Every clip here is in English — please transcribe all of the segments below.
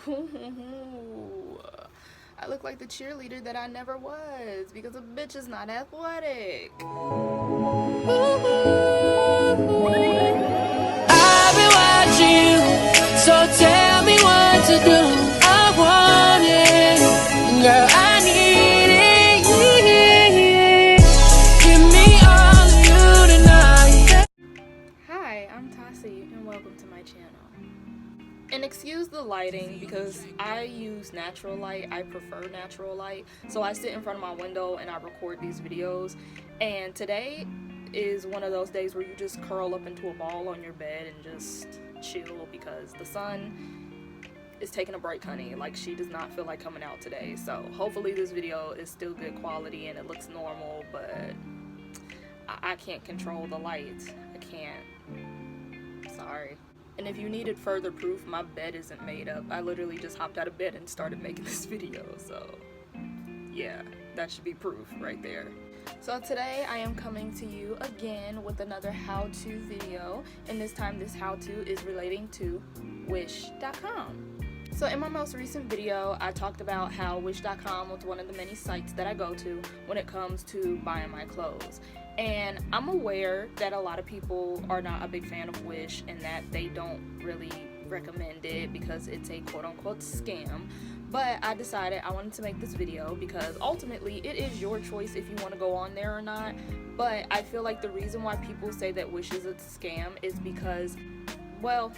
I look like the cheerleader that I never was because a bitch is not athletic. I've been watching you, so tell me what to do. I want it, girl, I need it. Give me all of you tonight. Hi, I'm Tassie and welcome to my channel. And excuse the lighting because I use natural light. I prefer natural light. So I sit in front of my window and I record these videos. And today is one of those days where you just curl up into a ball on your bed and just chill because the sun is taking a break, honey. Like, she does not feel like coming out today. So hopefully this video is still good quality and it looks normal, but I can't control the light. I can't. Sorry. And if you needed further proof, my bed isn't made up. I literally just hopped out of bed and started making this video. So yeah, that should be proof right there. So today I am coming to you again with another how-to video. And this time this how-to is relating to wish.com. So in my most recent video, I talked about how wish.com was one of the many sites that I go to when it comes to buying my clothes. And I'm aware that a lot of people are not a big fan of Wish and that they don't really recommend it because it's a quote-unquote scam. But I decided I wanted to make this video because ultimately it is your choice if you want to go on there or not. But I feel like the reason why people say that Wish is a scam is because, well,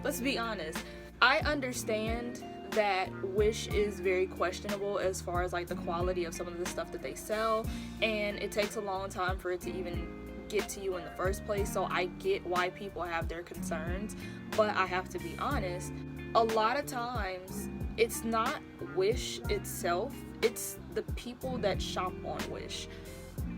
let's be honest. I understand that Wish is very questionable as far as like the quality of some of the stuff that they sell, and it takes a long time for it to even get to you in the first place. So I get why people have their concerns, but I have to be honest, a lot of times it's not Wish itself, it's the people that shop on Wish.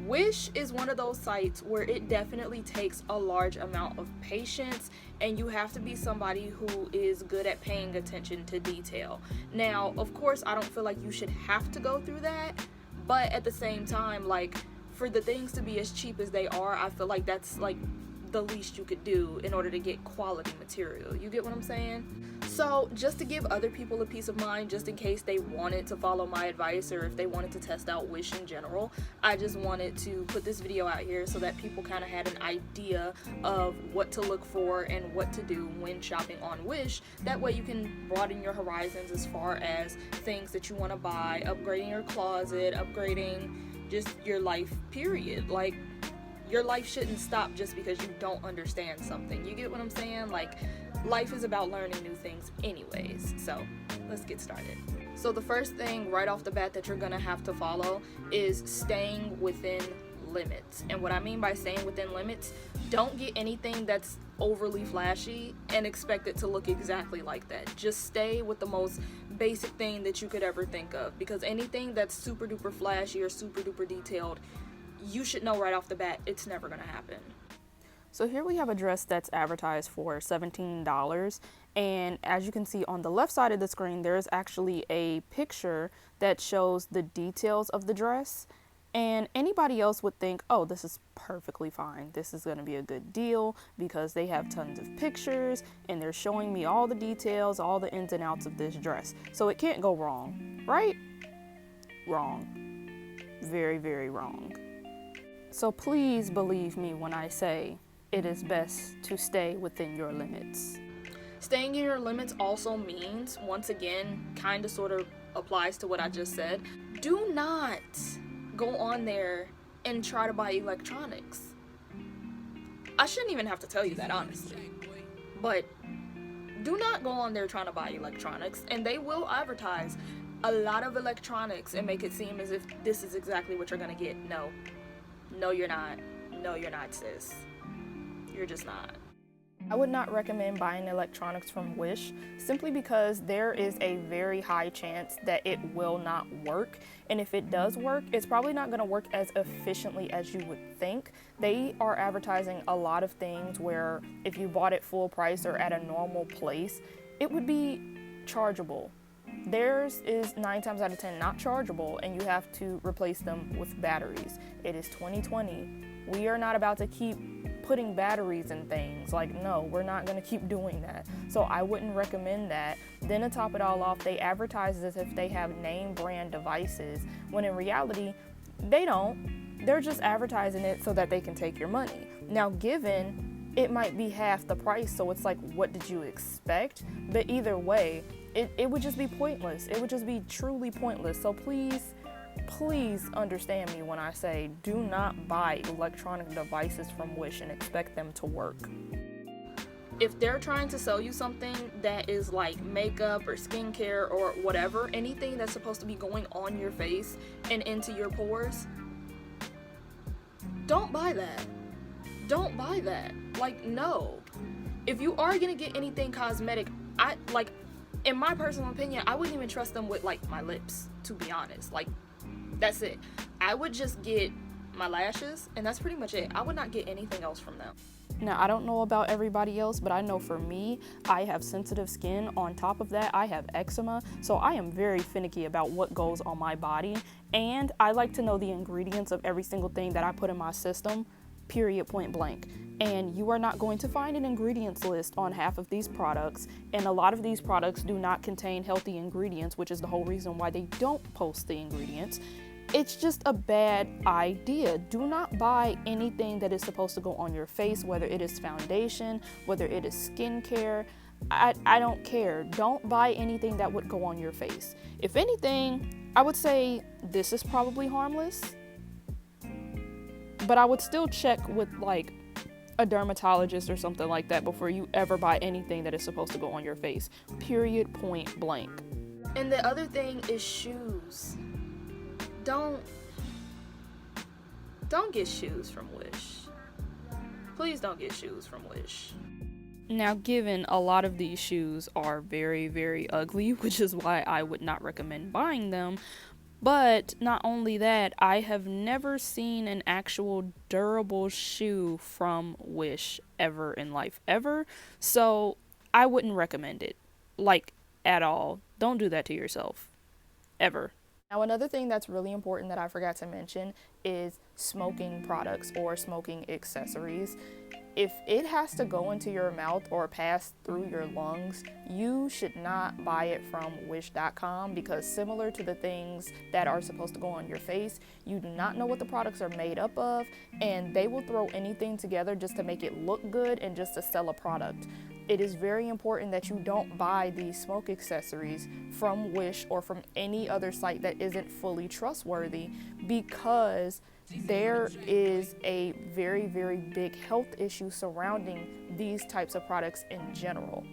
Wish is one of those sites where it definitely takes a large amount of patience, and you have to be somebody who is good at paying attention to detail. Now, of course, I don't feel like you should have to go through that, but at the same time, like, for the things to be as cheap as they are, I feel like that's like the least you could do in order to get quality material. You get what I'm saying? So just to give other people a peace of mind, just in case they wanted to follow my advice or if they wanted to test out Wish in general, I just wanted to put this video out here so that people kind of had an idea of what to look for and what to do when shopping on Wish. That way you can broaden your horizons as far as things that you want to buy, upgrading your closet, upgrading just your life, period. Like, your life shouldn't stop just because you don't understand something. You get what I'm saying? Like, life is about learning new things anyways. So let's get started. So the first thing right off the bat that you're gonna have to follow is staying within limits. And what I mean by staying within limits, don't get anything that's overly flashy and expect it to look exactly like that. Just stay with the most basic thing that you could ever think of, because anything that's super duper flashy or super duper detailed, you should know right off the bat it's never gonna happen. So here we have a dress that's advertised for $17, and as you can see on the left side of the screen, there is actually a picture that shows the details of the dress, and anybody else would think, oh, this is perfectly fine, this is going to be a good deal because they have tons of pictures and they're showing me all the details, all the ins and outs of this dress, so it can't go wrong, right? Wrong. Very, very wrong. So please believe me when I say it is best to stay within your limits. Staying in your limits also means, once again, kind of sort of applies to what I just said, do not go on there and try to buy electronics. I shouldn't even have to tell you that, honestly. But do not go on there trying to buy electronics, and they will advertise a lot of electronics and make it seem as if this is exactly what you're gonna get. No, you're not. No, you're not, sis. You're just not. I would not recommend buying electronics from Wish simply because there is a very high chance that it will not work. And if it does work, it's probably not going to work as efficiently as you would think. They are advertising a lot of things where if you bought it full price or at a normal place, it would be chargeable. Theirs is 9 times out of 10 not chargeable, and you have to replace them with batteries. It is 2020. We are not about to keep putting batteries in things. Like, no, we're not going to keep doing that. So I wouldn't recommend that. Then to top it all off, they advertise as if they have name brand devices, when in reality, they don't. They're just advertising it so that they can take your money. Now, given it might be half the price, so it's like, what did you expect? But either way, it would just be pointless. It would just be truly pointless. So please understand me when I say do not buy electronic devices from Wish and expect them to work. If they're trying to sell you something that is like makeup or skincare or whatever, anything that's supposed to be going on your face and into your pores, don't buy that. Don't buy that. Like, no. If you are gonna get anything cosmetic, in my personal opinion, I wouldn't even trust them with like my lips, to be honest. Like, that's it. I would just get my lashes, and that's pretty much it. I would not get anything else from them. Now, I don't know about everybody else, but I know for me, I have sensitive skin. On top of that, I have eczema, so I am very finicky about what goes on my body, and I like to know the ingredients of every single thing that I put in my system, period, point blank. And you are not going to find an ingredients list on half of these products, and a lot of these products do not contain healthy ingredients, which is the whole reason why they don't post the ingredients. It's just a bad idea. Do not buy anything that is supposed to go on your face, whether it is foundation, whether it is skincare. I don't care. Don't buy anything that would go on your face. If anything, I would say this is probably harmless, but I would still check with like a dermatologist or something like that before you ever buy anything that is supposed to go on your face. Period, point blank. And the other thing is shoes. Don't get shoes from Wish. Please don't get shoes from Wish. Now, given a lot of these shoes are very, very ugly, which is why I would not recommend buying them. But not only that, I have never seen an actual durable shoe from Wish ever in life, ever. So I wouldn't recommend it, like, at all. Don't do that to yourself, ever. Now, another thing that's really important that I forgot to mention is smoking products or smoking accessories. If it has to go into your mouth or pass through your lungs, you should not buy it from wish.com, because similar to the things that are supposed to go on your face, you do not know what the products are made up of, and they will throw anything together just to make it look good and just to sell a product. It is very important that you don't buy these smoke accessories from Wish or from any other site that isn't fully trustworthy, because there is a very, very big health issue surrounding these types of products in general.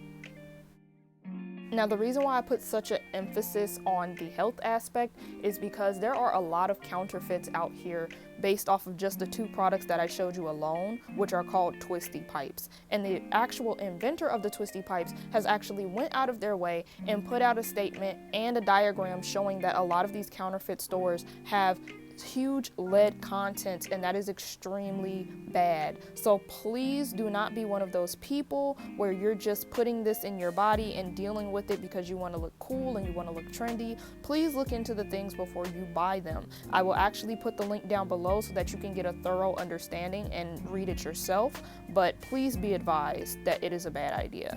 Now, the reason why I put such an emphasis on the health aspect is because there are a lot of counterfeits out here based off of just the two products that I showed you alone, which are called twisty pipes. And the actual inventor of the twisty pipes has actually went out of their way and put out a statement and a diagram showing that a lot of these counterfeit stores have huge lead content, and that is extremely bad. So please do not be one of those people where you're just putting this in your body and dealing with it because you want to look cool and you want to look trendy. Please look into the things before you buy them. I will actually put the link down below so that you can get a thorough understanding and read it yourself, but please be advised that it is a bad idea.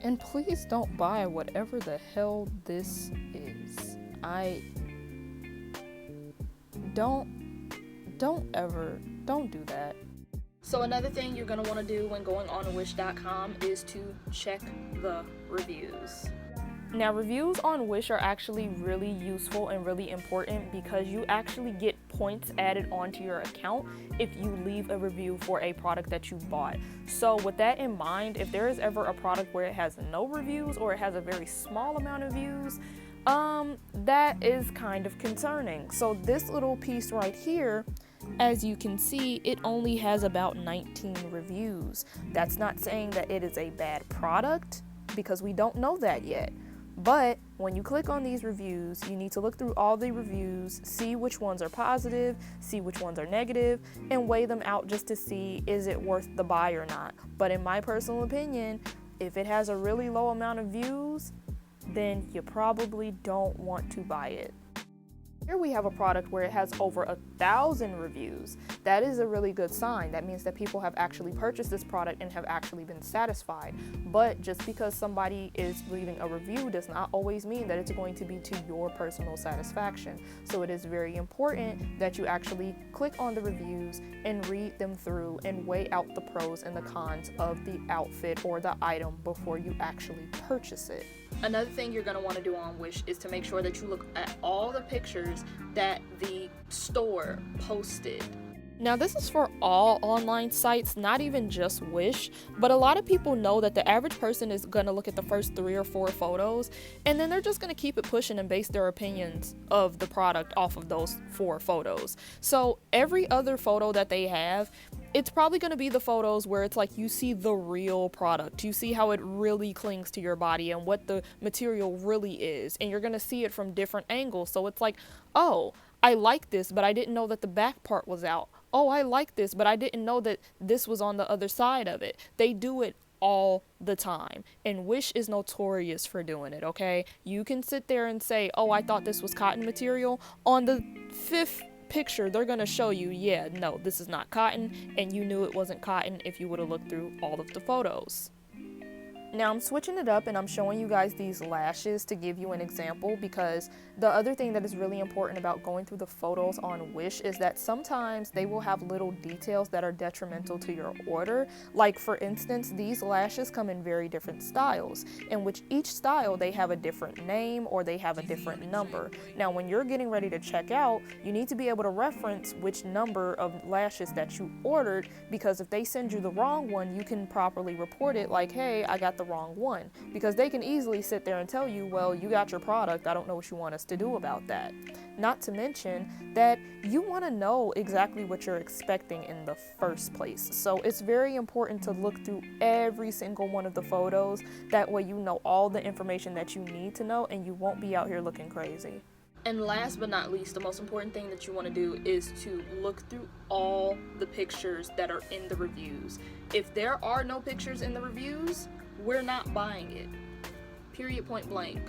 And please don't buy whatever the hell this is. Don't do that. So another thing you're going to want to do when going on wish.com is to check the reviews. Now, reviews on Wish are actually really useful and really important because you actually get points added onto your account if you leave a review for a product that you bought. So with that in mind, if there is ever a product where it has no reviews or it has a very small amount of views, that is kind of concerning. So this little piece right here, as you can see, it only has about 19 reviews. That's not saying that it is a bad product because we don't know that yet. But when you click on these reviews, you need to look through all the reviews, see which ones are positive, see which ones are negative, and weigh them out just to see, is it worth the buy or not. But in my personal opinion, if it has a really low amount of views, then you probably don't want to buy it. Here we have a product where it has over 1,000 reviews. That is a really good sign. That means that people have actually purchased this product and have actually been satisfied. But just because somebody is leaving a review does not always mean that it's going to be to your personal satisfaction. So it is very important that you actually click on the reviews and read them through and weigh out the pros and the cons of the outfit or the item before you actually purchase it. Another thing you're going to want to do on Wish is to make sure that you look at all the pictures that the store posted. Now, this is for all online sites, not even just Wish, but a lot of people know that the average person is going to look at the first 3 or 4 photos, and then they're just going to keep it pushing and base their opinions of the product off of those 4 photos. So every other photo that they have, it's probably going to be the photos where it's like you see the real product. You see how it really clings to your body and what the material really is, and you're going to see it from different angles. So it's like, oh, I like this, but I didn't know that the back part was out. Oh, I like this, but I didn't know that this was on the other side of it. They do it all the time, and Wish is notorious for doing it, okay? You can sit there and say, oh, I thought this was cotton material. On the 5th picture, they're going to show you, yeah, no, this is not cotton, and you knew it wasn't cotton if you would have looked through all of the photos. Now I'm switching it up and I'm showing you guys these lashes to give you an example, because the other thing that is really important about going through the photos on Wish is that sometimes they will have little details that are detrimental to your order. Like for instance, these lashes come in very different styles, in which each style they have a different name or they have a different number. Now when you're getting ready to check out, you need to be able to reference which number of lashes that you ordered, because if they send you the wrong one, you can properly report it like, hey, I got the wrong one, because they can easily sit there and tell you, well, you got your product, I don't know what you want us to do about that. Not to mention that you want to know exactly what you're expecting in the first place. So it's very important to look through every single one of the photos. That way you know all the information that you need to know and you won't be out here looking crazy. And last but not least, the most important thing that you want to do is to look through all the pictures that are in the reviews. If there are no pictures in the reviews, we're not buying it. Period, point blank.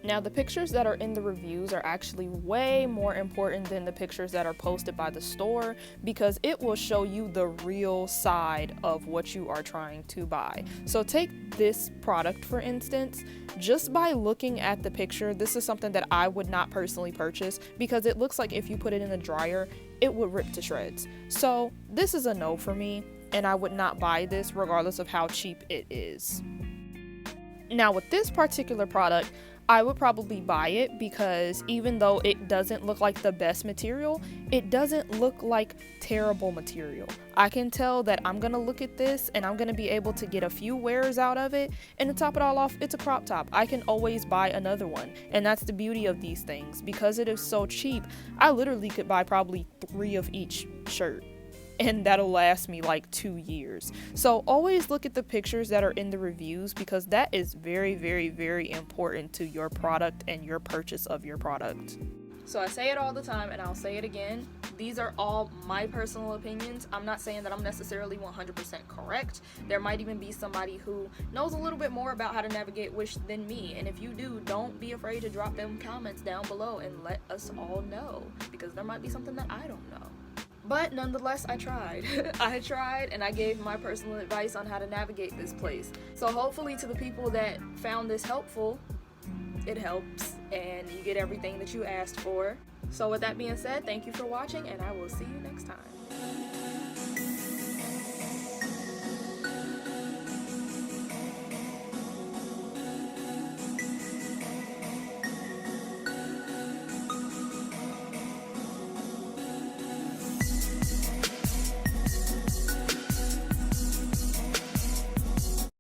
Now, the pictures that are in the reviews are actually way more important than the pictures that are posted by the store, because it will show you the real side of what you are trying to buy. So take this product for instance. Just by looking at the picture, this is something that I would not personally purchase, because it looks like if you put it in the dryer, it would rip to shreds. So this is a no for me, and I would not buy this regardless of how cheap it is. Now with this particular product, I would probably buy it, because even though it doesn't look like the best material, it doesn't look like terrible material. I can tell that I'm gonna look at this and I'm gonna be able to get a few wears out of it, and to top it all off, it's a crop top. I can always buy another one, and that's the beauty of these things. Because it is so cheap, I literally could buy probably 3 of each shirt, and that'll last me like 2 years. So always look at the pictures that are in the reviews, because that is very, very, very important to your product and your purchase of your product. So I say it all the time and I'll say it again. These are all my personal opinions. I'm not saying that I'm necessarily 100% correct. There might even be somebody who knows a little bit more about how to navigate Wish than me. And if you do, don't be afraid to drop them comments down below and let us all know, because there might be something that I don't know. But nonetheless, I tried. I tried, and I gave my personal advice on how to navigate this place. So hopefully to the people that found this helpful, it helps and you get everything that you asked for. So with that being said, thank you for watching, and I will see you next time.